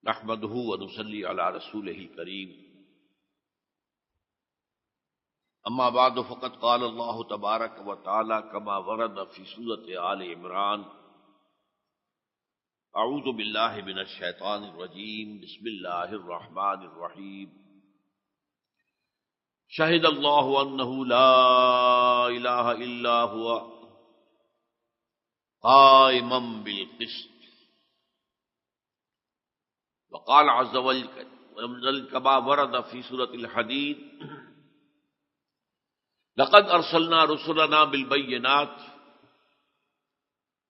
نحمده ونصلي على رسوله الكريم اما بعد فقد قال الله تبارك وتعالى كما ورد في سورة آل عمران اعوذ بالله من الشيطان الرجيم بسم الله الرحمن الرحيم شهد الله انه لا اله الا هو قائما بالقسط وقال عز وجل كما ورد في سورة الحديد لقد ارسلنا رسلنا بالبينات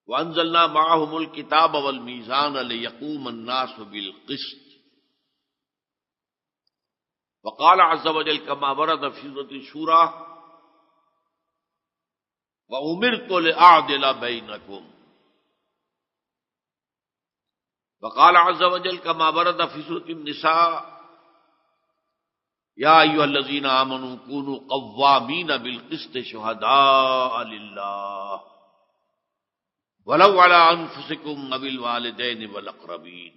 وانزلنا معهم الكتاب والميزان ليقوم الناس بالقسط وقال عز وجل كما ورد في سورة الشورى وأمرت لأعدل بينكم وقال عز وجل كما ورد في سورة النساء يا أيها الذين آمنوا كونوا قوامين بالقسط شهداء لله ولو على أنفسكم وبالوالدين والأقربين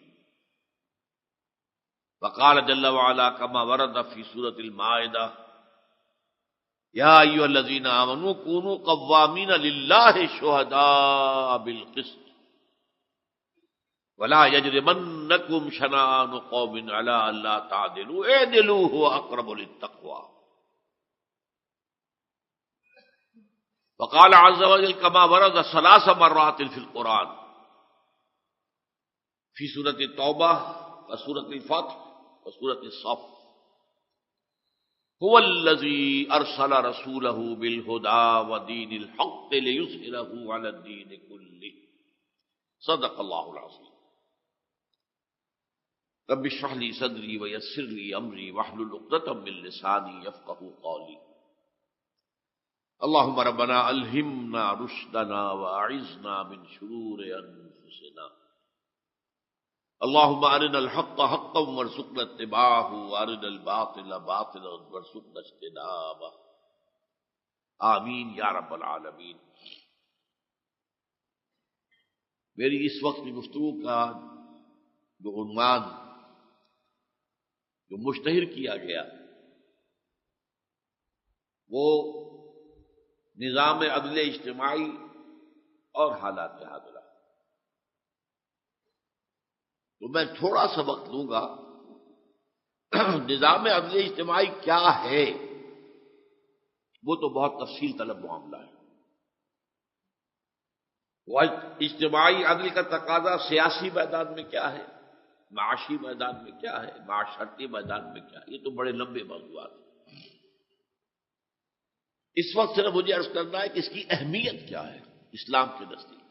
وقال جل وعلا كما ورد في سورة المائدة يا أيها الذين آمنوا كونوا قوامين لله شهداء بالقسط ولا يجرمنكم شنآن قوم على ألا تعدلوا اعدلوا هو أقرب للتقوى وقال عز وجل كما ورد 3 مرات في القرآن في سورة التوبة وسورة الفتح وسورة الصف هو الذي أرسل رسوله بالهدى ودين الحق ليظهره على الدين كله صدق الله العظيم رب اشرح لي صدري ويسر لي أمري واحلل عقدة من لساني يفقهوا قولي اللهم ربنا ألهمنا رشدنا وأعذنا من شرور أنفسنا اللهم أرنا الحق حقا وارزقنا اتباعه وأرنا الباطل باطلا وارزقنا اجتنابه آمین یا رب العالمین۔ میری اس وقت کی گفتگو کا جو عنوان جو مشتہر کیا گیا وہ نظام عدل اجتماعی اور حالات حاضرہ، تو میں تھوڑا سا وقت لوں گا۔ نظام عدل اجتماعی کیا ہے وہ تو بہت تفصیل طلب معاملہ ہے۔ وہ اجتماعی عدل کا تقاضا سیاسی میدان میں کیا ہے، معاشی میدان میں کیا ہے، معاشرتی میدان میں کیا ہے، یہ تو بڑے لمبے موضوعات ہیں۔ اس وقت صرف مجھے عرض کرنا ہے کہ اس کی اہمیت کیا ہے اسلام کے نزدیک۔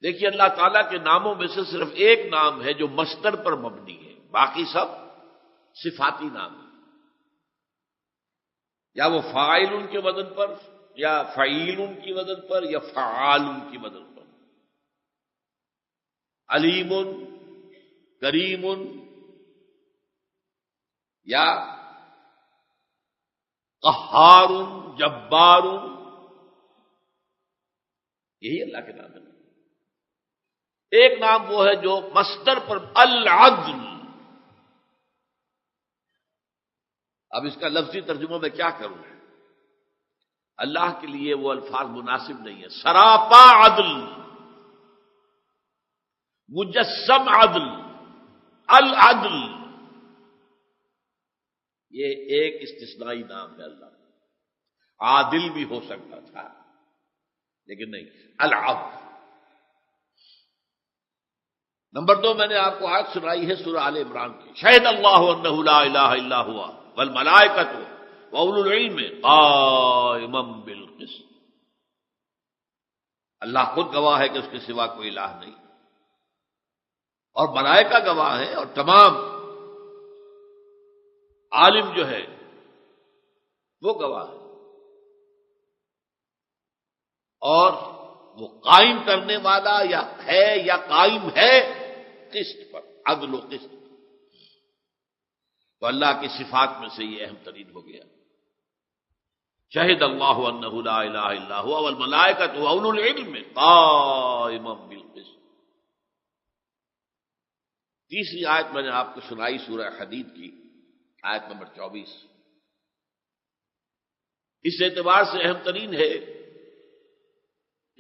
دیکھیے، اللہ تعالیٰ کے ناموں میں سے صرف ایک نام ہے جو مصدر پر مبنی ہے، باقی سب صفاتی نام ہیں، یا وہ فاعل ان کے وزن پر، یا فعیل ان کی وزن پر، یا فعال ان کی وزن پر۔ علیم، کریم، یا قہار، جبار، یہی اللہ کے نام ہے۔ ایک نام وہ ہے جو مصدر پر العدل۔ اب اس کا لفظی ترجمہ میں کیا کروں؟ اللہ کے لیے وہ الفاظ مناسب نہیں ہے۔ سراپا عدل، مجسم عدل، العدل، یہ ایک استثنائی نام ہے اللہ کا۔ عادل بھی ہو سکتا تھا لیکن نہیں، العدل۔ نمبر 2، میں نے آپ کو آیت سنائی ہے سورہ آل عمران کی، شہد اللہ انہ لا الہ الا ہوا والملائکۃ واولو العلم قائما بالقسط۔ اللہ خود گواہ ہے کہ اس کے سوا کوئی الہ نہیں، اور ملائکہ گواہ ہے، اور تمام عالم جو ہے وہ گواہ ہے، اور وہ قائم کرنے والا یا ہے یا قائم ہے قسط پر، عدل و قسط۔ تو اللہ کی صفات میں سے یہ اہم ترین ہو گیا۔ شہد اللہ انہ لا الہ الا هو والملائکۃ واولو العلم قائما بالقسط۔ تیسری آیت میں نے آپ کو سنائی سورہ حدید کی، آیت نمبر 24. اس اعتبار سے اہم ترین ہے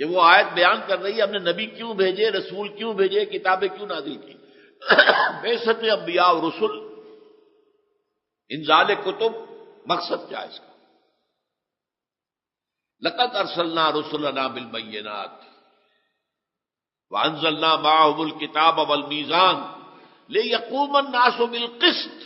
کہ وہ آیت بیان کر رہی ہے ہم نے نبی کیوں بھیجے، رسول کیوں بھیجے، کتابیں کیوں نازل کی. بعثت انبیاء و رسل، انزال کتب، مقصد کیا ہے اس کا؟ لقد ارسلنا رسلنا بالبینات وانزلنا معهم الکتاب والمیزان لیقوم الناس بالقسط.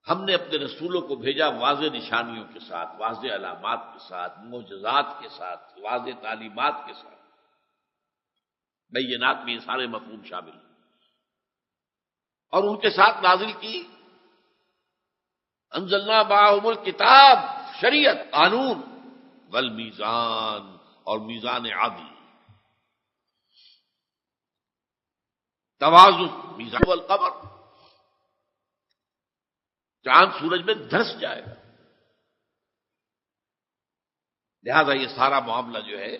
ہم نے اپنے رسولوں کو بھیجا واضح نشانیوں کے ساتھ، واضح علامات کے ساتھ، معجزات کے ساتھ، واضح تعلیمات کے ساتھ. بینات میں یہ سارے مفہوم شامل ہیں. اور ان کے ساتھ نازل کی انزلنا معهم الکتاب، شریعت، قانون، والمیزان، اور میزان عدل، توازن. میزان والقمر، چاند سورج میں دھنس جائے گا. لہذا یہ سارا معاملہ جو ہے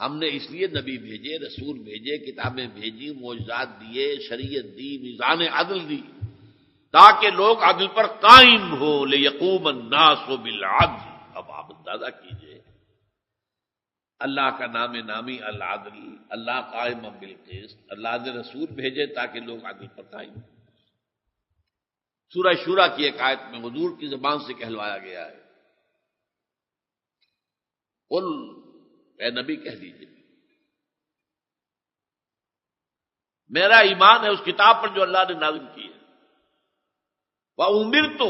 ہم نے اس لیے نبی بھیجے، رسول بھیجے، کتابیں بھیجی، معجزات دیے، شریعت دی، میزان عدل دی، تاکہ لوگ عدل پر قائم ہو. لیقوم الناس بالعدل. اب آپ اندازہ کیجئے، اللہ کا نام نامی العدل، اللہ قائم بالقسط، اللہ نے رسول بھیجے تاکہ لوگ عدل پر قائم ہوں. سورہ شورا کی ایک آیت میں حضور کی زبان سے کہلوایا گیا ہے، قل، اے نبی کہہ دیجئے میرا ایمان ہے اس کتاب پر جو اللہ نے نازل کی ہے. وَأُمِرْتُ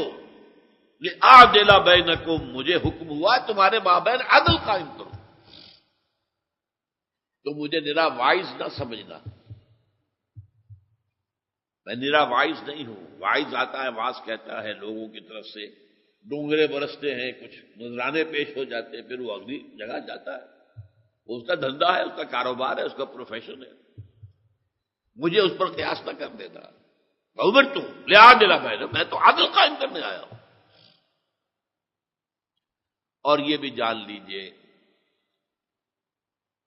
لِأَعْدِلَ بَيْنَكُمْ، مجھے حکم ہوا ہے تمہارے مابین عدل قائم کرو. تو مجھے نرا وائز نہ سمجھنا، میں نرا وائز نہیں ہوں. وائز آتا ہے، واز کہتا ہے، لوگوں کی طرف سے ڈونگرے برستے ہیں، کچھ نذرانے پیش ہو جاتے ہیں، پھر وہ اگلی جگہ جاتا ہے. وہ اس کا دھندا ہے، اس کا کاروبار ہے، اس کا پروفیشن ہے. مجھے اس پر قیاس نہ کر دینا. عمر تم لعادل بین، میں تو عدل قائم کرنے آیا ہوں. اور یہ بھی جان لیجئے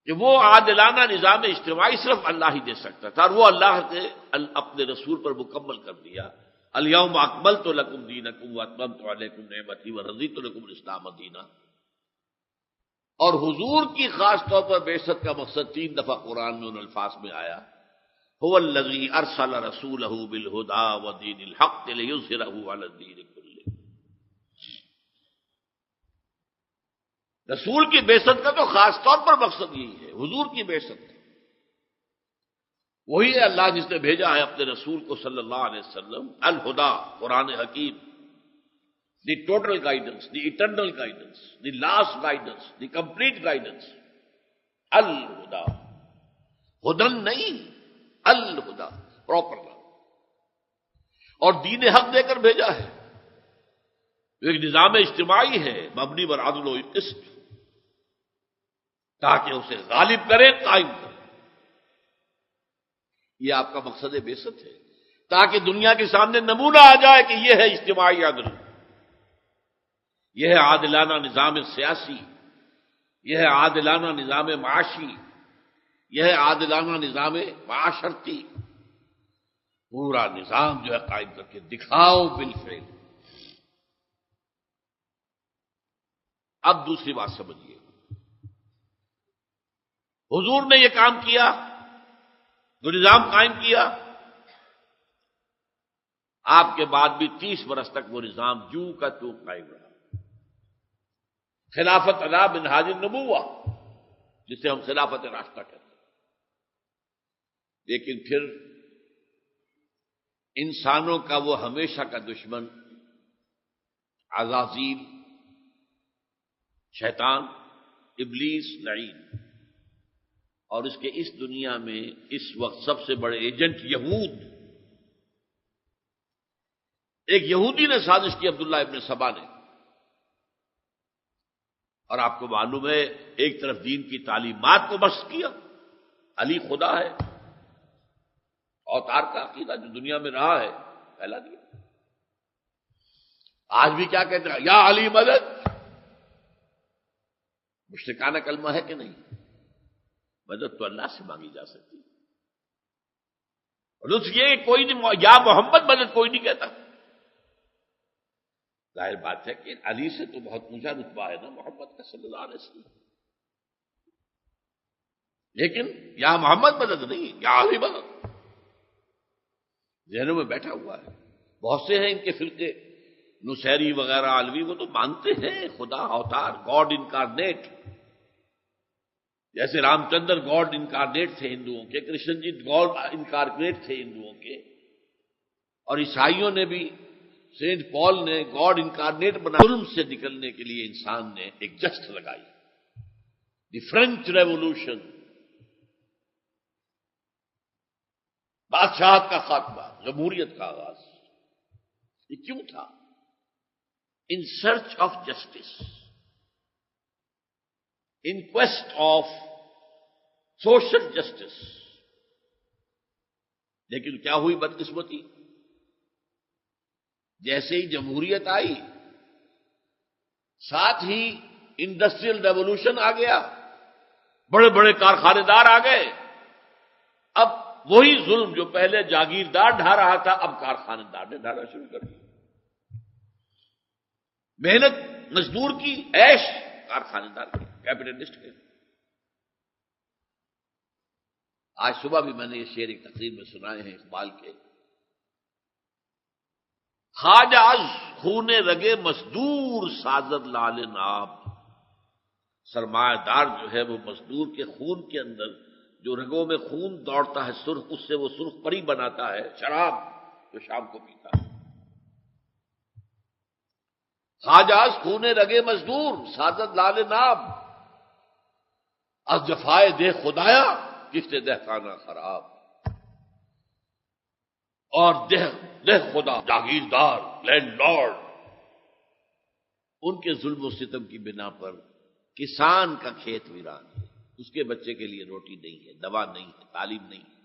کہ وہ عادلانہ نظام اجتماعی صرف اللہ ہی دے سکتا تھا، اور وہ اللہ نے اپنے رسول پر مکمل کر دیا. الیوم اکملت لکم دینکم واتممت علیکم نعمتی ورضیت لکم الاسلام دینا. اور حضور کی خاص طور پر بعثت کا مقصد 3 دفعہ قرآن میں ان الفاظ میں آیا، هو الذی ارسل رسولہ بالہدی ودین الحق لیظہرہ علی الدین کلہ. رسول کی بعثت کا تو خاص طور پر مقصد یہی ہے، حضور کی بعثت. وہی ہے اللہ جس نے بھیجا ہے اپنے رسول کو صلی اللہ علیہ وسلم، الہدا، قرآن حکیم، the total guidance, the eternal guidance, the last guidance, the complete guidance. الہدا، ہدن نہیں، الہدا، پراپر نام. اور دین حق دے کر بھیجا ہے. ایک نظام اجتماعی ہے مبنی بر عدل و قسط، تاکہ اسے غالب کرے، قائم کرے. یہ آپ کا مقصد بعثت ہے، تاکہ دنیا کے سامنے نمونہ آ جائے کہ یہ ہے اجتماعی عدل، یہ ہے عادلانہ نظام سیاسی، یہ ہے عادلانہ نظام معاشی، یہ ہے عادلانہ نظام معاشرتی. پورا نظام جو ہے قائم کر کے دکھاؤ بالفعل. اب دوسری بات سمجھیے، حضور نے یہ کام کیا، جو نظام قائم کیا، آپ کے بعد بھی 30 برس تک وہ نظام جو کا تو قائم رہا. خلافت علی منہاج النبوہ، جسے ہم خلافت راستہ کہتے ہیں. لیکن پھر انسانوں کا وہ ہمیشہ کا دشمن عزازیل، شیطان، ابلیس لعین، اور اس کے اس دنیا میں اس وقت سب سے بڑے ایجنٹ یہود. ایک یہودی نے سازش کی، عبداللہ ابن سبا نے. اور آپ کو معلوم ہے ایک طرف دین کی تعلیمات کو بس کیا، علی خدا ہے، اوتار کا عقیدہ جو دنیا میں رہا ہے پھیلا دیا. آج بھی کیا کہتے ہیں، یا علی مدد. مشرکانہ کلمہ ہے کہ نہیں؟ مدد تو اللہ سے مانگی جا سکتی ہے. اور لطف یہ کوئی نہیں، یا محمد مدد کوئی نہیں کہتا. ظاہر بات ہے کہ علی سے تو بہت اونچا رتبہ ہے نا محمد کا صلی اللہ علیہ وسلم. لیکن یا محمد مدد نہیں، یا علی مدد ذہنوں میں بیٹھا ہوا ہے. بہت سے ہیں ان کے فرقے نصیری وغیرہ علوی، وہ تو مانتے ہیں خدا اوتار، گاڈ انکارنیٹ. جیسے رام چندر گاڈ انکارنیٹ تھے ہندوؤں کے، کرشن جی گاڈ انکارنیٹ تھے ہندوؤں کے، اور عیسائیوں نے بھی سینٹ پال نے گاڈ انکارنیٹ بنا. ظلم سے نکلنے کے لیے انسان نے ایک جست لگائی، دی فرینچ ریولوشن، بادشاہت کا خاتمہ، جمہوریت کا آغاز. یہ کیوں تھا؟ In search of justice, in quest of social justice. لیکن کیا ہوئی بدقسمتی؟ جیسے ہی جمہوریت آئی، ساتھ ہی انڈسٹریل ریولوشن آ گیا، بڑے بڑے کارخانے دار آ گئے. اب وہی ظلم جو پہلے جاگیردار ڈھا رہا تھا، اب کارخانے دار نے ڈھانا شروع کر دیا. محنت مزدور کی، عیش کارخانے دار کی، کیپٹلسٹ کے. آج صبح بھی میں نے یہ شعر ایک تقریر میں سنائے ہیں اقبال کے. خواجہ از خون رگے مزدور سازد لال ناب. سرمایہ دار جو ہے وہ مزدور کے خون کے اندر جو رگوں میں خون دوڑتا ہے سرخ، اس سے وہ سرخ پری بناتا ہے شراب جو شام کو پیتا ہے. خواجہ از خون رگے مزدور سازد لال ناب. از جفائے دہ خدایا گفت دہقانہ خراب. اور دہ خدا جاگیردار، لینڈ لارڈ، ان کے ظلم و ستم کی بنا پر کسان کا کھیت ویران ہے. اس کے بچے کے لیے روٹی نہیں ہے، دوا نہیں ہے، تعلیم نہیں ہے.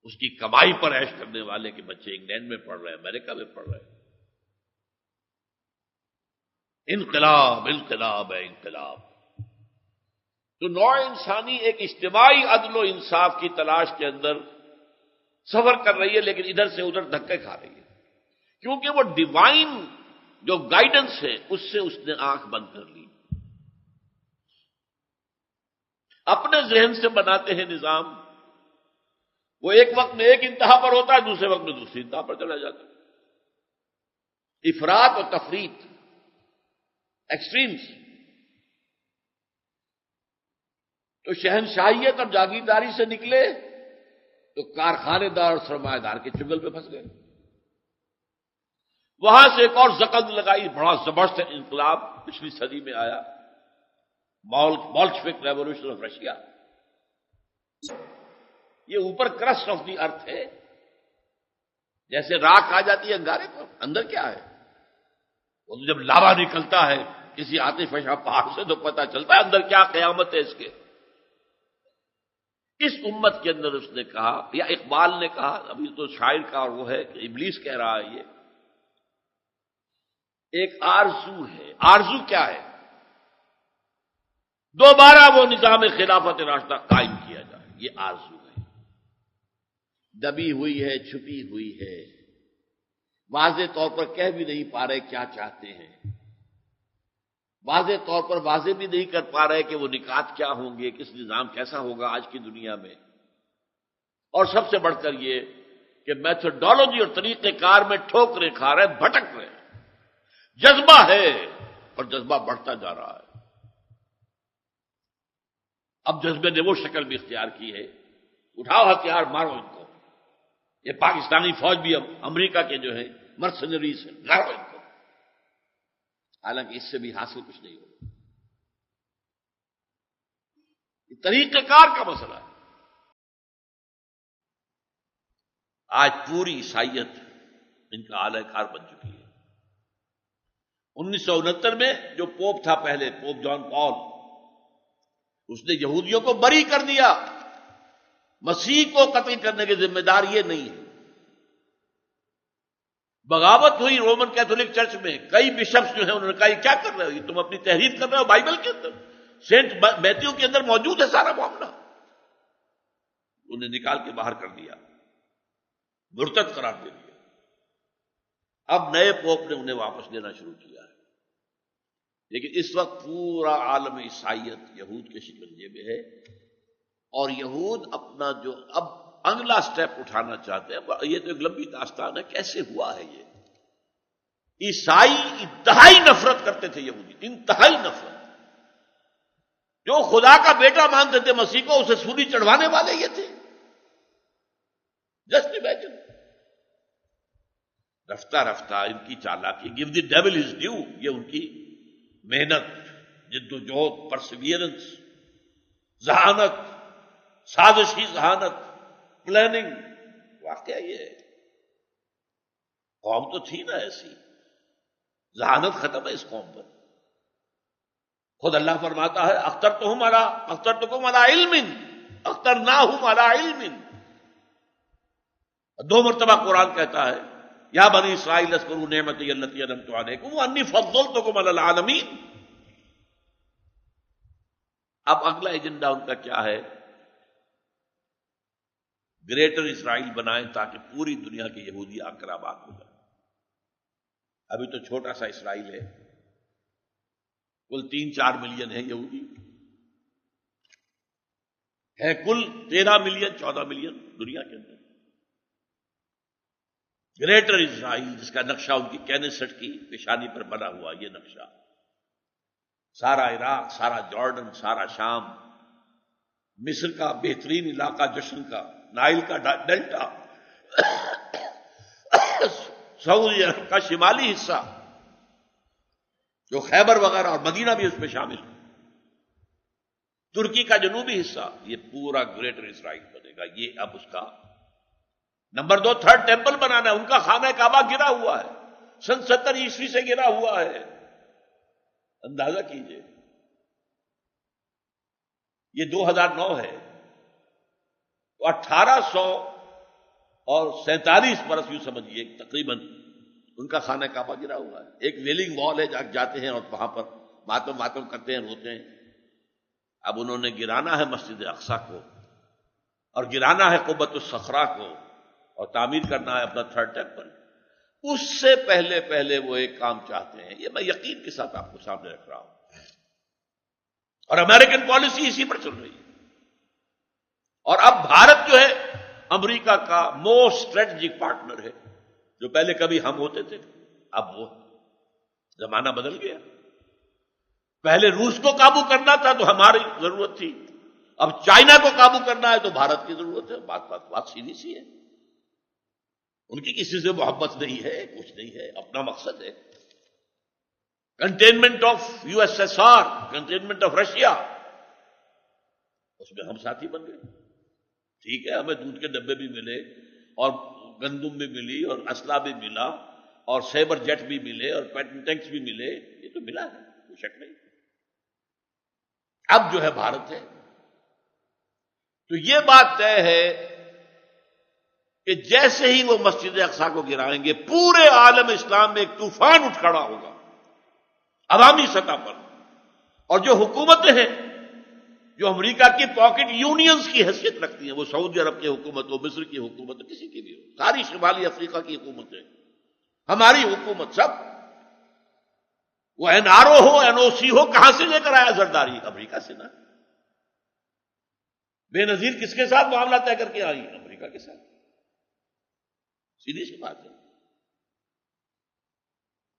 اس کی کمائی پر عیش کرنے والے کے بچے انگلینڈ میں پڑھ رہے ہیں، امریکہ میں پڑھ رہے ہیں. انقلاب انقلاب ہے انقلاب. تو نوع انسانی ایک اجتماعی عدل و انصاف کی تلاش کے اندر سفر کر رہی ہے، لیکن ادھر سے ادھر دھکے کھا رہی ہے، کیونکہ وہ ڈیوائن جو گائیڈنس ہے اس سے اس نے آنکھ بند کر لی. اپنے ذہن سے بناتے ہیں نظام، وہ ایک وقت میں ایک انتہا پر ہوتا ہے، دوسرے وقت میں دوسری انتہا پر چلا جاتا ہے. افراط اور تفریط، ایکسٹریمز. تو شہنشاہیت اور جاگیرداری سے نکلے تو کارخانے دار اور سرمایہ دار کے چنگل پہ پھنس گئے. وہاں سے ایک اور زکد لگائی، بڑا زبردست انقلاب پچھلی صدی میں آیا، بولشوک ریولوشن آف رشیا. یہ اوپر کرسٹ آف دی ارتھ ہے. جیسے راکھ آ جاتی ہے انگارے پر، اندر کیا ہے؟ وہ تو جب لاوا نکلتا ہے کسی آتش فشاں پہاڑ سے تو پتہ چلتا ہے اندر کیا قیامت ہے اس کے. اس امت کے اندر اس نے کہا، یا اقبال نے کہا، ابھی تو شاعر کا اور وہ ہے کہ ابلیس کہہ رہا ہے، یہ ایک آرزو ہے. آرزو کیا ہے؟ دوبارہ وہ نظام خلافت راشدہ قائم کیا جائے. یہ آرزو ہے، دبی ہوئی ہے، چھپی ہوئی ہے، واضح طور پر کہہ بھی نہیں پا رہے کیا چاہتے ہیں، واضح طور پر واضح بھی نہیں کر پا رہے کہ وہ نکات کیا ہوں گے، کس نظام کیسا ہوگا آج کی دنیا میں. اور سب سے بڑھ کر یہ کہ میتھڈالوجی اور طریقہ کار میں ٹھوکریں کھا رہے ہیں، بھٹک رہے ہیں. جذبہ ہے اور جذبہ بڑھتا جا رہا ہے. اب جذبے نے وہ شکل بھی اختیار کی ہے، اٹھاؤ ہتھیار مارو ان کو. یہ پاکستانی فوج بھی اب امریکہ کے جو ہے مرسنریز ہیں، لڑو ان کو. حالانکہ اس سے بھی حاصل کچھ نہیں ہوگا. یہ طریقہ کار کا مسئلہ ہے. آج پوری عیسائیت ان کا اعلی کار بن چکی ہے. 1969 میں جو پوپ تھا پہلے، پوپ جان پال، اس نے یہودیوں کو بری کر دیا. مسیح کو قتل کرنے کی ذمہ دار یہ نہیں ہے. بغاوت ہوئی رومن کیتھولک چرچ میں، کئی بشپس جو ہیں انہوں نے کہا یہ کیا کر رہے ہو، یہ تم اپنی تحریر کر رہے ہو بائبل کے اندر. سینٹ میتھیو کے اندر موجود ہے سارا معاملہ. انہیں نکال کے باہر کر دیا، مرتد قرار دے دیا. اب نئے پوپ نے انہیں واپس لینا شروع کیا ہے. لیکن اس وقت پورا عالم عیسائیت یہود کے شکنجے میں ہے، اور یہود اپنا جو اب اگلا سٹیپ اٹھانا چاہتے ہیں. یہ تو ایک لمبی داستان ہے کیسے ہوا ہے یہ. عیسائی انتہائی نفرت کرتے تھے، یہودی انتہائی نفرت. جو خدا کا بیٹا مانتے تھے مسیح کو، اسے سولی چڑھوانے والے یہ تھے. Just imagine. رفتہ رفتہ ان کی چالاکی، give the devil his due, یہ ان کی محنت، جد و جہد، پرسیویئرنس، ذہانت، سازشی ذہانت، پلاننگ، واقعہ یہ ہے. قوم تو تھی نا ایسی، ذہانت ختم ہے اس قوم پر. خود اللہ فرماتا ہے اخترتکم علی علم اخترناہم علی علم. 2 مرتبہ قرآن کہتا ہے یا بنی اسرائیل اذکروا نعمتی التی انعمت علیکم وانی فضلتکم علی العالمین. اب اگلا ایجنڈا ان کا کیا ہے؟ گریٹر اسرائیل بنائیں تاکہ پوری دنیا کے یہودی آ کر آباد ہو جائیں. ابھی تو چھوٹا سا اسرائیل ہے، کل 3-4 ملین ہے یہودی، ہے کل 13 ملین 14 ملین دنیا کے اندر. گریٹر اسرائیل جس کا نقشہ ان کی کینسٹ کی پیشانی پر بنا ہوا، یہ نقشہ سارا عراق، سارا جارڈن، سارا شام، مصر کا بہترین علاقہ جشن کا، نائل کا ڈیلٹا، سعودی عرب کا شمالی حصہ جو خیبر وغیرہ اور مدینہ بھی اس میں شامل ہے، ترکی کا جنوبی حصہ، یہ پورا گریٹر اسرائیل بنے گا. یہ اب اس کا نمبر 2 تھرڈ ٹیمپل بنانا ہے. ان کا خانہ کعبہ گرا ہوا ہے، سن 70 عیسوی سے گرا ہوا ہے. اندازہ کیجئے، یہ 2009 ہے تو 1847 برس یوں سمجھیے تقریباً ان کا خانہ کعبہ گرا ہوا ہے. ایک ویلنگ وال ہے، جاتے ہیں اور وہاں پر ماتم کرتے ہیں، روتے ہیں. اب انہوں نے گرانا ہے مسجد اقصی کو، اور گرانا ہے قبۃ الصخرہ کو، اور تعمیر کرنا ہے اپنا تھرڈ ٹیمپل. اس سے پہلے وہ ایک کام چاہتے ہیں. یہ میں یقین کے ساتھ آپ کو سامنے رکھ رہا ہوں، اور امریکن پالیسی اسی پر چل رہی ہے. اور اب بھارت جو ہے امریکہ کا موسٹ اسٹریٹجک پارٹنر ہے. جو پہلے کبھی ہم ہوتے تھے، اب وہ زمانہ بدل گیا. پہلے روس کو قابو کرنا تھا تو ہماری ضرورت تھی، اب چائنا کو قابو کرنا ہے تو بھارت کی ضرورت ہے. بات سیدھی سی ہے. ان کی کسی سے محبت نہیں ہے، کچھ نہیں ہے، اپنا مقصد ہے containment of USSR، containment of Russia. اس میں ہم ساتھی بن گئے. ٹھیک ہے، ہمیں دودھ کے ڈبے بھی ملے، اور گندم بھی ملی، اور اسلحہ بھی ملا، اور سیبر جیٹ بھی ملے، اور پیٹن ٹینکس بھی ملے. یہ تو ملا ہے، کوئی شک نہیں. اب جو ہے بھارت ہے. تو یہ بات طے ہے کہ جیسے ہی وہ مسجد اقصی کو گرائیں گے، پورے عالم اسلام میں ایک طوفان اٹھ کھڑا ہوگا عوامی سطح پر. اور جو حکومتیں ہیں جو امریکہ کی پاکٹ یونینز کی حیثیت رکھتی ہیں، وہ سعودی عرب کی حکومت ہو، مصر کی حکومت ہو، کسی کی بھی ہو، ساری شمالی افریقہ کی حکومتیں، ہماری حکومت، سب، وہ NRO ہو، NOC ہو، کہاں سے لے کر آیا زرداری؟ امریکہ سے نا. بے نظیر کس کے ساتھ معاملہ طے کر کے آئی؟ امریکہ کے ساتھ. سیدھی سی بات ہے.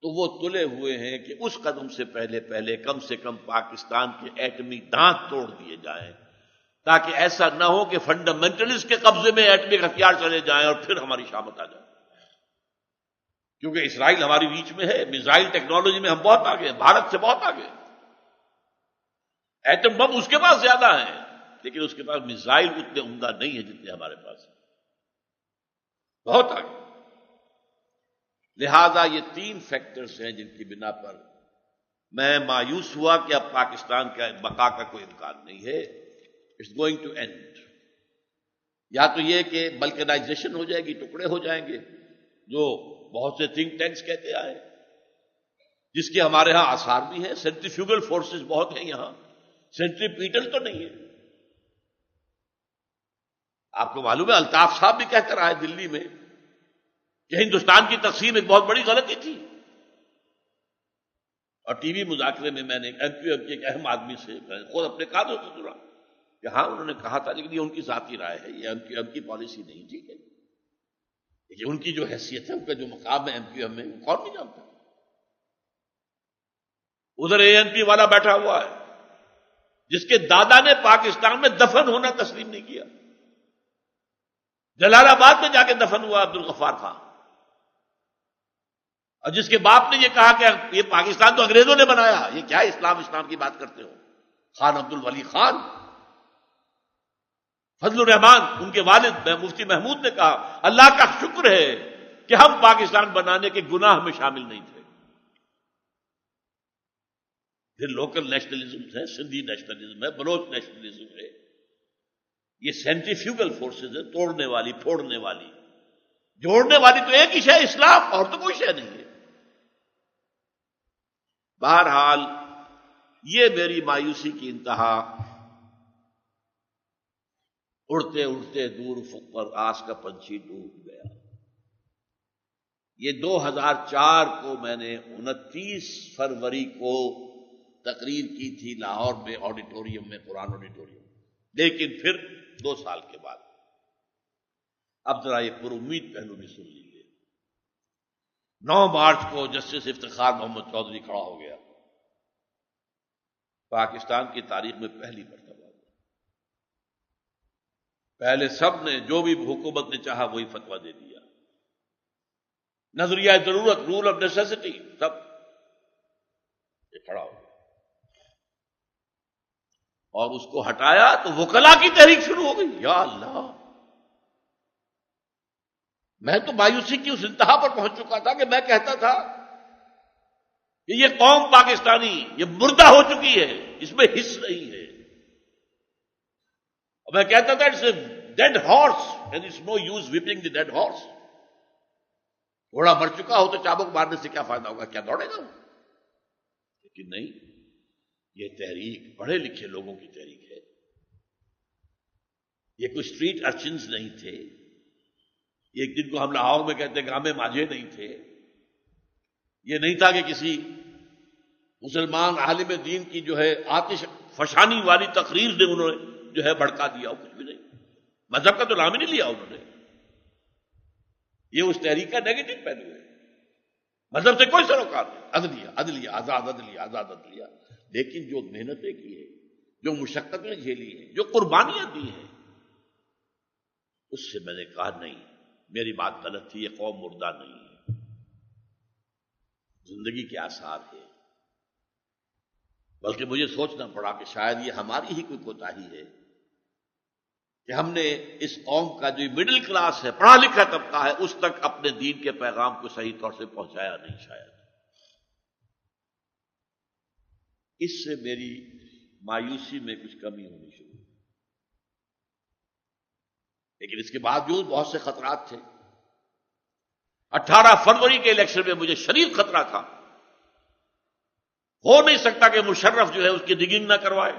تو وہ تلے ہوئے ہیں کہ اس قدم سے پہلے کم سے کم پاکستان کے ایٹمی دانت توڑ دیے جائیں، تاکہ ایسا نہ ہو کہ فنڈامنٹلسٹ کے قبضے میں ایٹمی ہتھیار چلے جائیں اور پھر ہماری شامت آ جائے. کیونکہ اسرائیل ہماری ریچ میں ہے، میزائل ٹیکنالوجی میں ہم بہت آگے ہیں، بھارت سے بہت آگے. ایٹم بم اس کے پاس زیادہ ہیں، لیکن اس کے پاس میزائل اتنے عمدہ نہیں ہیں جتنے ہمارے پاس ہیں، بہت آگے. لہذا یہ 3 فیکٹرز ہیں جن کی بنا پر میں مایوس ہوا کہ اب پاکستان کا بقا کا کوئی امکان نہیں ہے. It's going to end. یا تو یہ کہ بلکنائزیشن ہو جائے گی، ٹکڑے ہو جائیں گے، جو بہت سے تھنک ٹینکس کہتے آئے، جس کے ہمارے ہاں آثار بھی ہیں. سینٹریفیوگل فورسز بہت ہیں یہاں، سینٹریپیٹل تو نہیں ہے. آپ کو معلوم ہے الطاف صاحب بھی کہہ کر آئے دلی میں کہ ہندوستان کی تقسیم ایک بہت بڑی غلطی تھی. اور ٹی وی مذاکرے میں نے ایم کیو ایم کے ایک اہم آدمی سے خود اپنے کانوں سے سنا کہ ہاں انہوں نے کہا تھا، لیکن یہ ان کی ذاتی رائے ہے، یہ ایم کیو ایم کی پالیسی نہیں. ٹھیک ہے، لیکن ان کی جو حیثیت ہے، ان کا جو مقام ہے ایم کیو ایم میں، وہ کون نہیں جانتا. ادھر اے این پی والا بیٹھا ہوا ہے جس کے دادا نے پاکستان میں دفن ہونا تسلیم نہیں کیا. جلال آباد میں جا کے دفن ہوا عبدالغفار خان، اور جس کے باپ نے یہ کہا کہ یہ پاکستان تو انگریزوں نے بنایا، یہ کیا اسلام کی بات کرتے ہو. خان عبد الولی خان، فضل الرحمان ان کے والد مفتی محمود نے کہا اللہ کا شکر ہے کہ ہم پاکستان بنانے کے گناہ میں شامل نہیں تھے. پھر لوکل نیشنلزم ہے، سندھی نیشنلزم ہے، بلوچ نیشنلزم ہے. یہ سینٹریفیوگل فورسز ہے، توڑنے والی، پھوڑنے والی. جوڑنے والی تو ایک ہی شے اسلام، اور تو کوئی شے نہیں ہے. بہرحال یہ میری مایوسی کی انتہا. اڑتے اڑتے دور افق پر آس کا پنچھی ڈوب گیا. یہ 2004 کو میں نے 29 فروری کو تقریر کی تھی لاہور میں آڈیٹوریم میں، قرآن آڈیٹوریم. لیکن پھر 2 سال کے بعد اب ذرا یہ پر امید پہلو بھی سن لیجیے. 9 مارچ کو جسٹس افتخار محمد چودھری کھڑا ہو گیا. پاکستان کی تاریخ میں پہلی مرتبہ. پہلے سب نے جو بھی حکومت نے چاہا وہی فتویٰ دے دیا. نظریہ ضرورت، رول آف نیسیسٹی، سب یہ کھڑا ہو گیا. اور اس کو ہٹایا تو وکلا کی تحریک شروع ہو گئی. یا اللہ، میں تو مایوسی کی اس انتہا پر پہنچ چکا تھا کہ میں کہتا تھا کہ یہ قوم پاکستانی یہ مردہ ہو چکی ہے، اس میں حص نہیں ہے. اور میں کہتا تھا it's a dead horse and it's no use whipping the dead horse. گھوڑا مر چکا ہو تو چابک مارنے سے کیا فائدہ ہوگا، کیا دوڑے گا. لیکن نہیں، یہ تحریک پڑھے لکھے لوگوں کی تحریک ہے. یہ کوئی اسٹریٹ ارچنز نہیں تھے. ایک دن کو ہم لاہور میں کہتے گامے ماجھے نہیں تھے. یہ نہیں تھا کہ کسی مسلمان عالم دین کی جو ہے آتش فشانی والی تقریر نے انہوں نے جو ہے بھڑکا دیا ہو. کچھ بھی نہیں. مذہب کا تو نام ہی نہیں لیا انہوں نے. یہ اس تحریک کا نیگیٹو پہلو ہے. مذہب سے کوئی سروکار نہیں. عدلیہ عدلیہ، آزاد عدلیہ آزاد عدلیہ. لیکن جو محنتیں کی ہیں، جو مشقتیں جھیلی ہیں، جو قربانیاں دی ہیں، اس سے میں نے کہا نہیں، میری بات غلط تھی. یہ قوم مردہ نہیں ہے، زندگی کے آثار ہے. بلکہ مجھے سوچنا پڑا کہ شاید یہ ہماری ہی کوئی کوتاہی ہے کہ ہم نے اس قوم کا جو مڈل کلاس ہے، پڑھا لکھا طبقہ ہے، اس تک اپنے دین کے پیغام کو صحیح طور سے پہنچایا نہیں. شاید اس سے میری مایوسی میں کچھ کمی ہونی شروع ہوئی. لیکن اس کے باوجود بہت سے خطرات تھے. 18 فروری کے الیکشن میں مجھے شدید خطرہ تھا. ہو نہیں سکتا کہ مشرف جو ہے اس کی ریگنگ نہ کروائے،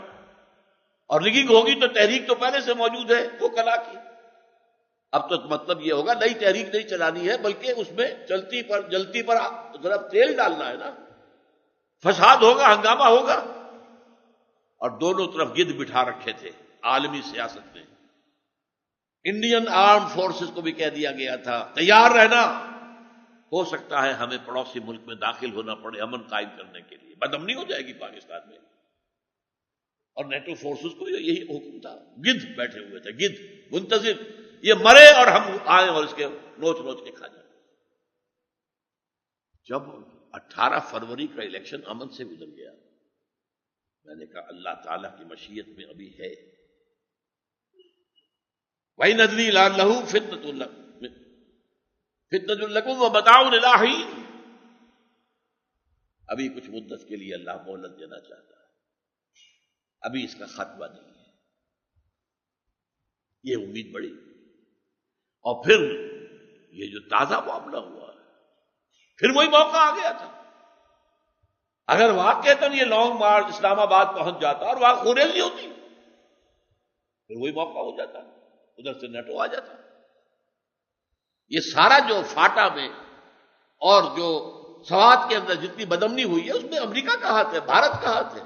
اور ریگنگ ہوگی تو تحریک تو پہلے سے موجود ہے وہ کلا کی. اب تو مطلب یہ ہوگا نئی تحریک نہیں چلانی ہے، بلکہ اس میں جلتی پر ذرا تیل ڈالنا ہے نا. فساد ہوگا، ہنگامہ ہوگا. اور دونوں طرف گدھ بٹھا رکھے تھے عالمی سیاست میں. انڈین آرم فورسز کو بھی کہہ دیا گیا تھا تیار رہنا، ہو سکتا ہے ہمیں پڑوسی ملک میں داخل ہونا پڑے امن قائم کرنے کے لیے. بدامنی ہو جائے گی پاکستان میں. اور نیٹو فورسز کو یہی حکم تھا. گدھ بیٹھے ہوئے تھے، گدھ منتظر یہ مرے اور ہم آئیں اور اس کے نوچ نوچ کے کھا جائیں. جب 18 فروری کا الیکشن امن سے گزر گیا، میں نے کہا اللہ تعالیٰ کی مشیت میں ابھی ہے. وہی ندوی لال لہو فتنۃ لکم ومتاع الی حین. ابھی کچھ مدت کے لیے اللہ مہلت دینا چاہتا ہے. ابھی اس کا خاتمہ نہیں ہے. یہ امید بڑی. اور پھر یہ جو تازہ معاملہ ہوا ہے، پھر وہی موقع آ گیا تھا. اگر واقعتاً یہ لانگ مارچ اسلام آباد پہنچ جاتا اور وہاں خونریزی ہوتی پھر وہی موقع ہو جاتا، ادھر سے نیٹو آ جاتا۔ یہ سارا جو فاٹا میں اور جو سوات کے اندر جتنی بدامنی ہوئی ہے اس میں امریکہ کا ہاتھ ہے، بھارت کا ہاتھ ہے،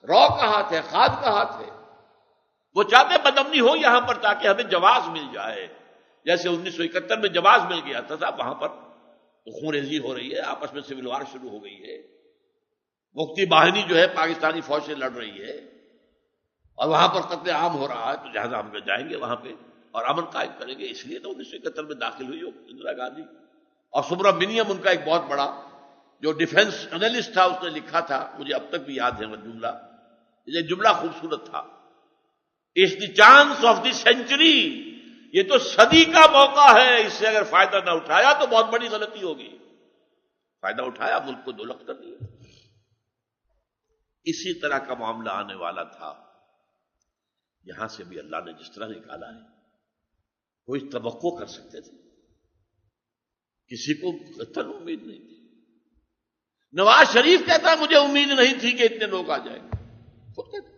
رو کا ہاتھ ہے، خاد کا ہاتھ ہے۔ وہ چاہتے بدامنی ہو یہاں پر تاکہ ہمیں جواز مل جائے، جیسے 1971 میں جواز مل گیا تھا صاحب، وہاں پر خونریزی ہو رہی ہے، آپس میں سول وار شروع ہو گئی ہے، مفتی باہنی جو ہے پاکستانی فوج سے لڑ رہی ہے اور وہاں پر قتل عام ہو رہا ہے، تو لہٰذا ہم جائیں گے وہاں پہ اور امن قائم کریں گے۔ اس لیے تو 1971 میں داخل ہوئی اندرا گاندھی، اور سبرامنیم ان کا ایک بہت بڑا جو ڈیفنس انالسٹ تھا، اس نے لکھا تھا، مجھے اب تک بھی یاد ہے وہ جملہ، یہ جملہ خوبصورت تھا، it's the chance of the century, یہ تو صدی کا موقع ہے، اس سے اگر فائدہ نہ اٹھایا تو بہت بڑی غلطی ہوگی۔ فائدہ اٹھایا، ملک کو دولت کر دیا۔ اسی طرح کا معاملہ آنے والا تھا، یہاں سے بھی اللہ نے جس طرح نکالا ہے، کوئی توقع کر سکتے تھے؟ کسی کو قطعاً امید نہیں تھی۔ نواز شریف کہتا ہے مجھے امید نہیں تھی کہ اتنے لوگ آ جائیں گے، خود کہتا ہے۔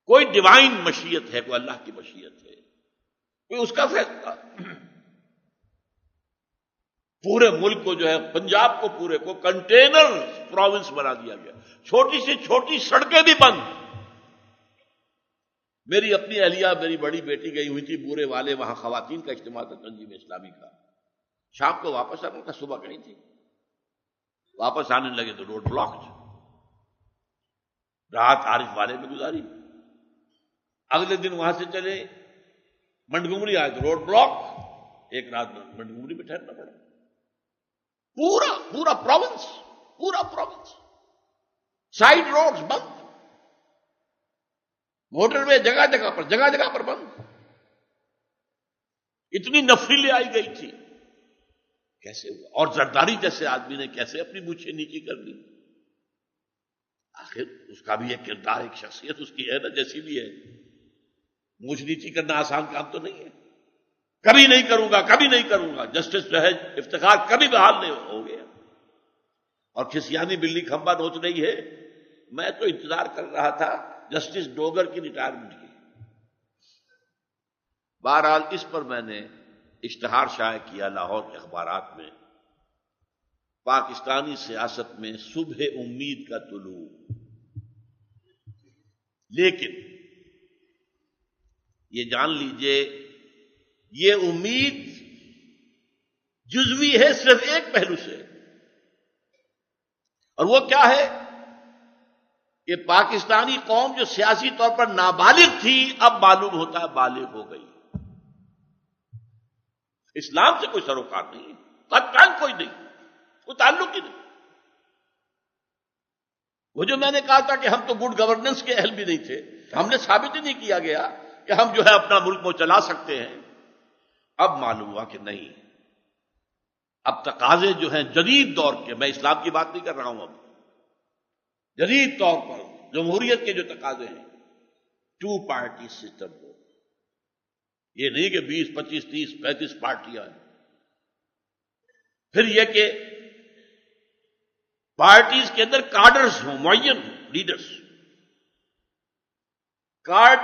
کوئی ڈیوائن مشیت ہے، کوئی اللہ کی مشیت ہے، کوئی اس کا فیصلہ۔ پورے ملک کو جو ہے، پنجاب کو پورے کو کنٹینر پروونس بنا دیا گیا، چھوٹی سے چھوٹی سڑکیں بھی بند۔ میری اپنی اہلیہ، میری بڑی بیٹی گئی ہوئی تھی بورے والے، وہاں خواتین کا اجتماع تھا تنظیم اسلامی کا، شام کو واپس آنا تھا، صبح گئی تھی، واپس آنے لگے تو روڈ بلاک، رات عارف والے میں گزاری، اگلے دن وہاں سے چلے منٹگمری آئے تو روڈ بلاک، ایک رات منٹگمری میں ٹھہرنا پڑا۔ پورا پروونس سائڈ روڈز بند، موٹر وے جگہ جگہ پر بند، اتنی نفریلیں آئی گئی تھی، کیسے ہوا؟ اور زرداری جیسے آدمی نے کیسے اپنی مونچھیں نیچی کر لی؟ آخر اس کا بھی ایک کردار، ایک شخصیت اس کی ہے نا، جیسی بھی ہے، مونچھ نیچی کرنا آسان کام تو نہیں ہے۔ کبھی نہیں کروں گا، جسٹس جو ہے افتخار کبھی بحال نہیں ہو گیا، اور کھسیانی بلی کھمبا نوچ رہی ہے۔ میں تو انتظار کر رہا تھا جسٹس ڈوگر کی ریٹائرمنٹ کی۔ بہرحال اس پر میں نے اشتہار شائع کیا لاہور کے اخبارات میں، پاکستانی سیاست میں صبح امید کا طلوع، لیکن یہ جان لیجئے یہ امید جزوی ہے، صرف ایک پہلو سے، اور وہ کیا ہے کہ پاکستانی قوم جو سیاسی طور پر نابالغ تھی اب معلوم ہوتا ہے بالغ ہو گئی۔ اسلام سے کوئی سروکار نہیں ہے، قطعاً کوئی نہیں، کوئی تعلق ہی نہیں۔ وہ جو میں نے کہا تھا کہ ہم تو گڈ گورننس کے اہل بھی نہیں تھے، ہم نے ثابت ہی نہیں کیا گیا کہ ہم جو ہے اپنا ملک کو چلا سکتے ہیں، اب معلوم ہوا کہ نہیں، اب تقاضے جو ہیں جدید دور کے، میں اسلام کی بات نہیں کر رہا ہوں، اب جدید طور پر جمہوریت کے جو تقاضے ہیں، 2 پارٹی سسٹم ہو، یہ نہیں کہ 20 25 30 35 پارٹیاں ہیں، پھر یہ کہ پارٹیز کے اندر کارڈرز ہوں، معین لیڈرز،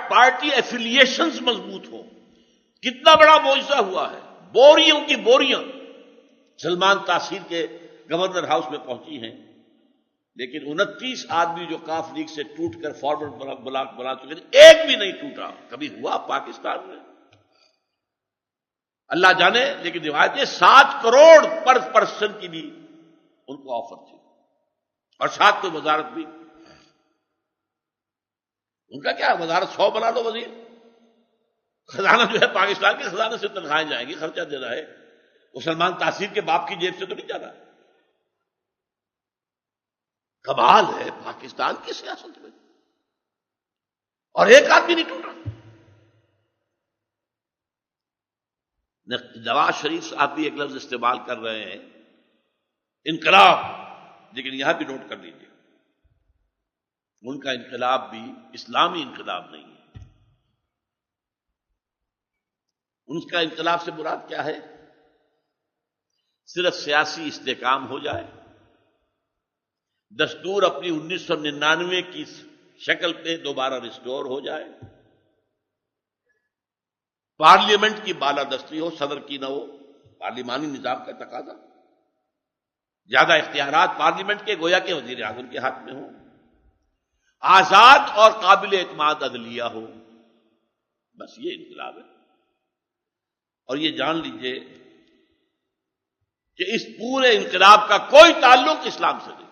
پارٹی ایفیلیشنز مضبوط ہوں۔ کتنا بڑا معجزہ ہوا ہے، بوریوں کی بوریاں سلمان تاثیر کے گورنر ہاؤس میں پہنچی ہیں، لیکن 29 آدمی جو کاف لیگ سے ٹوٹ کر فارورڈ بلاک بنا چکے تھے، ایک بھی نہیں ٹوٹا۔ کبھی ہوا پاکستان میں؟ اللہ جانے، لیکن روایتیں 7 کروڑ پر پرسن کی بھی ان کو آفر تھی، اور 7 کو وزارت بھی۔ ان کا کیا وزارت 100 بنا دو وزیر، خزانہ جو ہے پاکستان کے خزانے سے تنخواہیں جائیں گی، خرچہ دینا ہے، وہ سلمان تاثیر کے باپ کی جیب سے تو نہیں جانا۔ کمال ہے پاکستان کی سیاست میں، اور ایک آدمی نہیں ٹوٹا۔ نواز شریف صاحب بھی ایک لفظ استعمال کر رہے ہیں، انقلاب، لیکن یہاں بھی نوٹ کر لیجیے، ان کا انقلاب بھی اسلامی انقلاب نہیں ہے۔ ان کا انقلاب سے مراد کیا ہے؟ صرف سیاسی استحکام ہو جائے، دستور اپنی 1999 کی شکل پہ دوبارہ ریسٹور ہو جائے، پارلیمنٹ کی بالادستی ہو، صدر کی نہ ہو، پارلیمانی نظام کا تقاضا، زیادہ اختیارات پارلیمنٹ کے گویا کہ وزیر اعظم کے ہاتھ میں ہوں، آزاد اور قابل اعتماد عدلیہ ہو، بس یہ انقلاب ہے۔ اور یہ جان لیجئے کہ اس پورے انقلاب کا کوئی تعلق اسلام سے نہیں،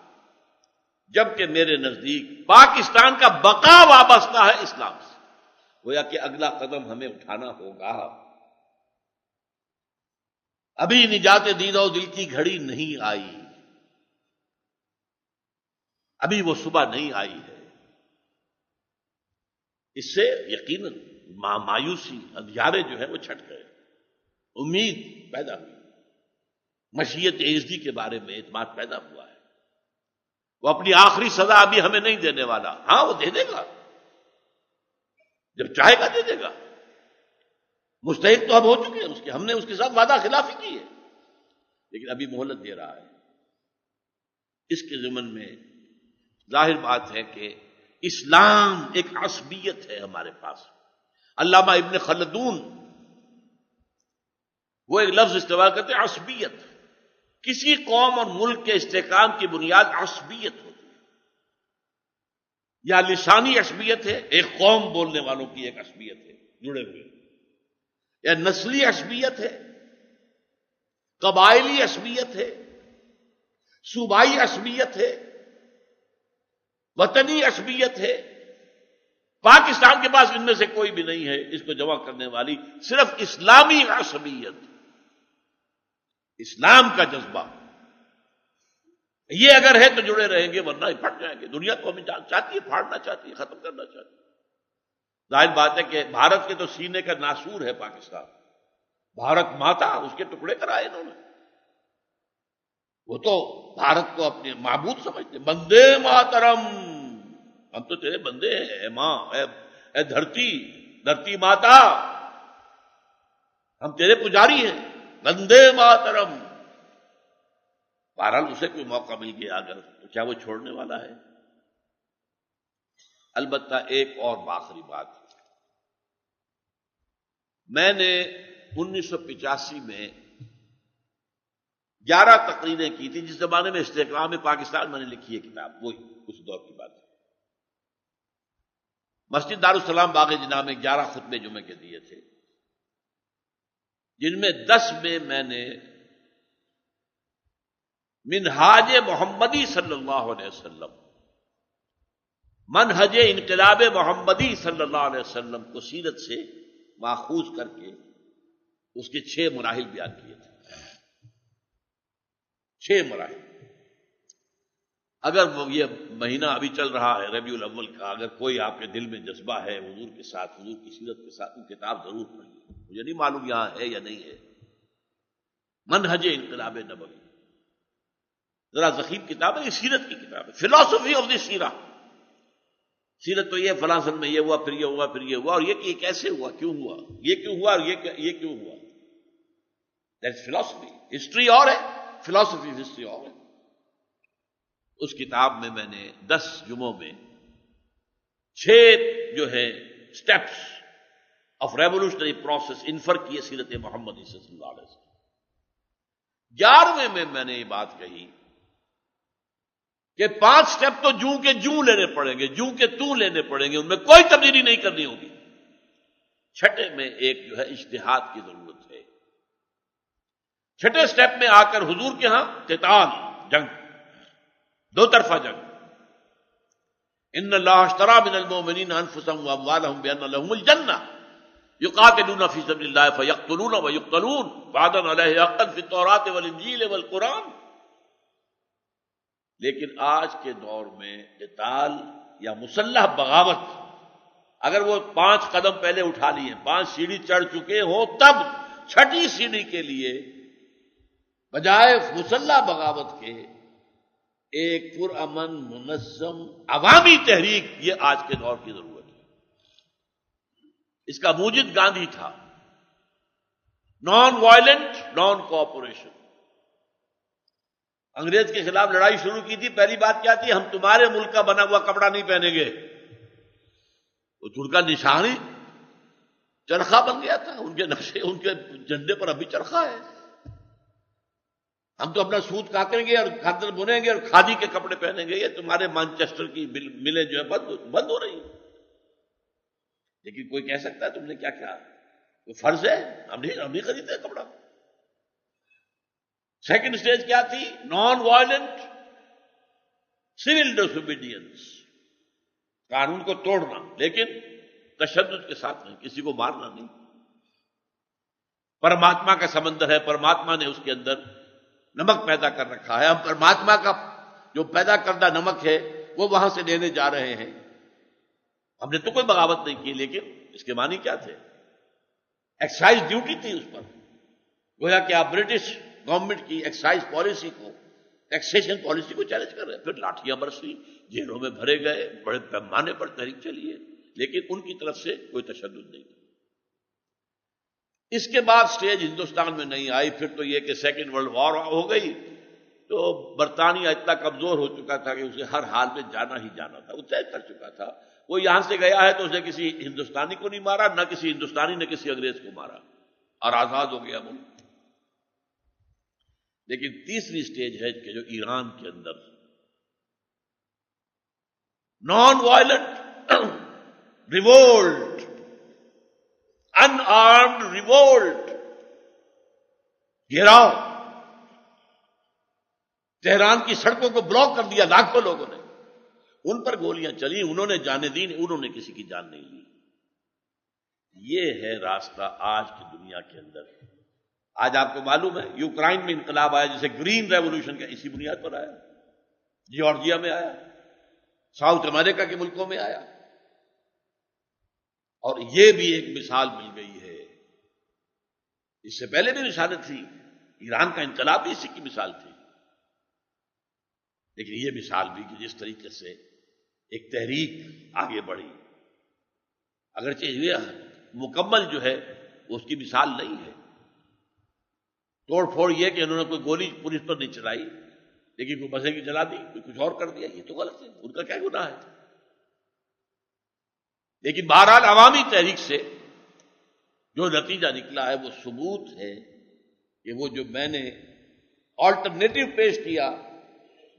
جبکہ میرے نزدیک پاکستان کا بقا وابستہ ہے اسلام سے، گویا کہ اگلا قدم ہمیں اٹھانا ہوگا۔ ابھی نجات دین و دل کی گھڑی نہیں آئی، ابھی وہ صبح نہیں آئی ہے، اس سے یقیناً مایوسی، اندھیارے جو ہے وہ چھٹ گئے، امید پیدا ہوئی، مشیت ایزدی کے بارے میں اعتماد پیدا ہوا ہے۔ وہ اپنی آخری سزا ابھی ہمیں نہیں دینے والا، ہاں وہ دے دے گا، جب چاہے گا دے دے گا، مستحق تو اب ہو چکے ہیں اس کے، ہم نے اس کے ساتھ وعدہ خلافی کی ہے، لیکن ابھی مہلت دے رہا ہے۔ اس کے ضمن میں ظاہر بات ہے کہ اسلام ایک عصبیت ہے ہمارے پاس۔ علامہ ابن خلدون وہ ایک لفظ استعمال کرتے ہیں، عصبیت۔ کسی قوم اور ملک کے استحکام کی بنیاد عصبیت ہوتی ہے، یا لسانی عصبیت ہے، ایک قوم بولنے والوں کی ایک عصبیت ہے جڑے ہوئے، یا نسلی عصبیت ہے، قبائلی عصبیت ہے، صوبائی عصبیت ہے، وطنی عصبیت ہے۔ پاکستان کے پاس ان میں سے کوئی بھی نہیں ہے، اس کو جمع کرنے والی صرف اسلامی عصبیت، اسلام کا جذبہ، یہ اگر ہے تو جڑے رہیں گے، ورنہ ہی پھٹ جائیں گے۔ دنیا کو ہمیں چاہتی ہے، پھاڑنا چاہتی ہے، ختم کرنا چاہتی ہے۔ ظاہر بات ہے کہ بھارت کے تو سینے کا ناسور ہے پاکستان، بھارت ماتا، اس کے ٹکڑے کرائے انہوں نے، وہ تو بھارت کو اپنے معبود سمجھتے، بندے ماترم، ہم تو تیرے بندے ہیں، اے ماں، اے دھرتی، دھرتی ماتا، ہم تیرے پجاری ہیں، بندے ماترم۔ بہرحال اسے کوئی موقع مل گیا اگر، تو کیا وہ چھوڑنے والا ہے؟ البتہ ایک اور آخری بات، میں نے 1985 میں 11 تقریریں کی تھی، جس زمانے میں استحکام پاکستان میں نے لکھی ہے کتاب، وہی اس دور کی بات ہے۔ مسجد دارالسلام باغ جناح میں 11 خطبے جمعے کے دیے تھے، جن میں 10 میں نے منہاج محمدی صلی اللہ علیہ وسلم، منہج انقلاب محمدی صلی اللہ علیہ وسلم کو سیرت سے ماخوذ کر کے اس کے 6 مراحل بیان کیے تھے۔ 6 مراحل۔ اگر وہ یہ مہینہ ابھی چل رہا ہے ربیع الاول کا، اگر کوئی آپ کے دل میں جذبہ ہے حضور کے ساتھ، حضور کی سیرت کے ساتھ، وہ کتاب ضرور پڑھیے۔ مجھے نہیں معلوم یہاں ہے یا نہیں ہے، منہج انقلاب نبوی، ذرا ضخیم کتاب ہے، یہ سیرت کی کتاب ہے، فلاسفی آف دی سیرہ۔ سیرت تو یہ فلاں سن میں یہ ہوا، پھر یہ ہوا، پھر یہ ہوا، اور یہ کہ یہ کیسے ہوا، کیوں ہوا، یہ کیوں ہوا، اور یہ کیوں ہوا، دیٹس فلاسفی۔ ہسٹری اور ہے، فلاسفی ہسٹری اور ہے۔ اس کتاب میں نے 10 جمعوں میں 6 جو ہے steps of revolutionary process infer کیے سیرت محمدی صلی اللہ علیہ وسلم۔ 11ویں میں نے یہ بات کہی کہ 5 سٹیپ تو جوں کے جوں لینے پڑیں گے، جوں کے توں لینے پڑیں گے، ان میں کوئی تبدیلی نہیں کرنی ہوگی۔ 6 میں ایک جو ہے اجتہاد کی ضرورت ہے۔ 6 سٹیپ میں آ کر حضور کے ہاں قتال، جنگ، 2 طرفہ جنگ۔ ان اللہ اشتری من المؤمنین انفسهم واموالهم بان لهم الجنہ یقاتلون فی سبیل اللہ فیقتلون ویقتلون وعدا علیہ حقا فی التوراۃ والانجیل والقرآن۔ لیکن آج کے دور میں قتال یا مسلح بغاوت، اگر وہ 5 قدم پہلے اٹھا لیے، 5 سیڑھی چڑھ چکے ہوں، تب 6ٹھی سیڑھی کے لیے بجائے مسلح بغاوت کے ایک پرامن منظم عوامی تحریک، یہ آج کے دور کی ضرورت ہے۔ اس کا موجد گاندھی تھا، نان وائلنٹ، نان کوآپریشن۔ انگریز کے خلاف لڑائی شروع کی تھی، پہلی بات کیا تھی؟ ہم تمہارے ملک کا بنا ہوا کپڑا نہیں پہنیں گے. ان کا نشان ہی چرخا بن گیا تھا، ان کے نقشے، ان کے جھنڈے پر ابھی چرخا ہے. ہم تو اپنا سوت کاٹیں گے اور کھادر بنیں گے اور کھادی کے کپڑے پہنیں گے. یہ تمہارے مانچسٹر کی ملیں جو ہے بند ہو رہی ہیں. لیکن کوئی کہہ سکتا ہے تم نے کیا کیا؟ وہ فرض ہے، ہم نہیں خریدتے کپڑا. سیکنڈ سٹیج کیا تھی؟ نان وائلنٹ سول ڈس اوبیڈینس، قانون کو توڑنا لیکن تشدد کے ساتھ نہیں، کسی کو مارنا نہیں. پرماتما کا سمندر ہے، پرماتما نے اس کے اندر نمک پیدا کر رکھا ہے. ہم پرماتما کا جو پیدا کردہ نمک ہے وہ وہاں سے لینے جا رہے ہیں. ہم نے تو کوئی بغاوت نہیں کی، لیکن اس کے معنی کیا تھے؟ ایکسائز ڈیوٹی تھی اس پر. گویا کہ آپ برٹش گورنمنٹ کی ایکسائز پالیسی کو، ٹیکسیشن پالیسی کو چیلنج کر رہے ہیں. پھر لاٹھیاں برسی، جیلوں میں بھرے گئے، بڑے پیمانے پر تحریک چلی ہے، لیکن ان کی طرف سے کوئی تشدد نہیں تھا. اس کے بعد سٹیج ہندوستان میں نہیں آئی. پھر تو یہ کہ سیکنڈ ورلڈ وار ہو گئی تو برطانیہ اتنا کمزور ہو چکا تھا کہ اسے ہر حال میں جانا ہی جانا تھا. وہ طے کر چکا تھا، وہ یہاں سے گیا ہے تو اس نے کسی ہندوستانی کو نہیں مارا، نہ کسی ہندوستانی نے کسی انگریز کو مارا، اور آزاد ہو گیا ملک. لیکن تیسری سٹیج ہے کہ جو ایران کے اندر نان وائلنٹ ریوولٹ، ان آرمڈ ریوولٹ، گھیراؤ، تہران کی سڑکوں کو بلاک کر دیا لاکھوں لوگوں نے. ان پر گولیاں چلی، انہوں نے جانیں دی، انہوں نے کسی کی جان نہیں لی. یہ ہے راستہ آج کی دنیا کے اندر. آج آپ کو معلوم ہے یوکرائن میں انقلاب آیا جسے گرین ریولوشن کا، اسی بنیاد پر آیا. جارجیا میں آیا، ساؤتھ امریکہ کے ملکوں میں آیا. اور یہ بھی ایک مثال مل گئی ہے. اس سے پہلے بھی مثالیں تھی، ایران کا انقلاب بھی اسی کی مثال تھی. لیکن یہ مثال بھی کہ جس طریقے سے ایک تحریک آگے بڑھی، اگرچہ یہ مکمل جو ہے وہ اس کی مثال نہیں ہے. توڑ پھوڑ یہ کہ انہوں نے کوئی گولی پولیس پر نہیں چلائی، لیکن کوئی بسیں کی جلا دی، کوئی کچھ اور کر دیا، یہ تو غلط ہے. ان کا کیا گناہ ہے؟ لیکن بہرحال عوامی تحریک سے جو نتیجہ نکلا ہے وہ ثبوت ہے کہ وہ جو میں نے آلٹرنیٹو پیش کیا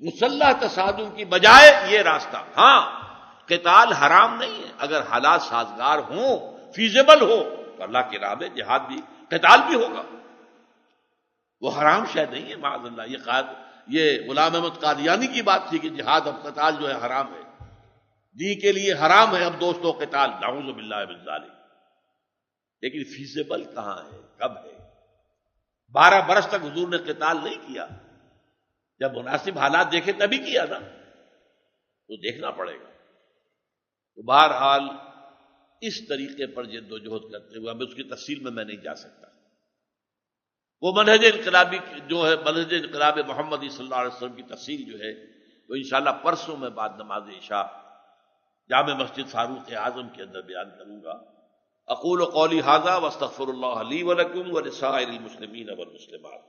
مسلح تصادم کی بجائے یہ راستہ. ہاں قتال حرام نہیں ہے اگر حالات سازگار ہوں، فیزیبل ہو تو اللہ کے راہ میں جہاد بھی، قتال بھی ہوگا. وہ حرام شے نہیں ہے معاذ اللہ. یہ غلام احمد قادیانی کی بات تھی کہ جہاد اور قتال جو ہے حرام ہے، دین کے لیے حرام ہے اب دوستوں قتال، نعوذ باللہ من ذالک. لیکن فیزیبل کہاں ہے، کب ہے؟ 12 برس تک حضور نے قتال نہیں کیا. جب مناسب حالات دیکھے تبھی کیا نا، تو دیکھنا پڑے گا. تو بہرحال اس طریقے پر جد و جہد کرتے ہوئے اب اس کی تفصیل میں نہیں جا سکتا. وہ منہج انقلابی جو ہے، منہج انقلاب محمدی صلی اللہ علیہ وسلم کی تفصیل جو ہے وہ انشاءاللہ پرسوں میں بعد نماز عشاء جامع مسجد فاروق اعظم کے اندر بیان کروں گا. اقول قولی ھذا واستغفر اللہ لی ولکم ولسائر المسلمین والمسلمات.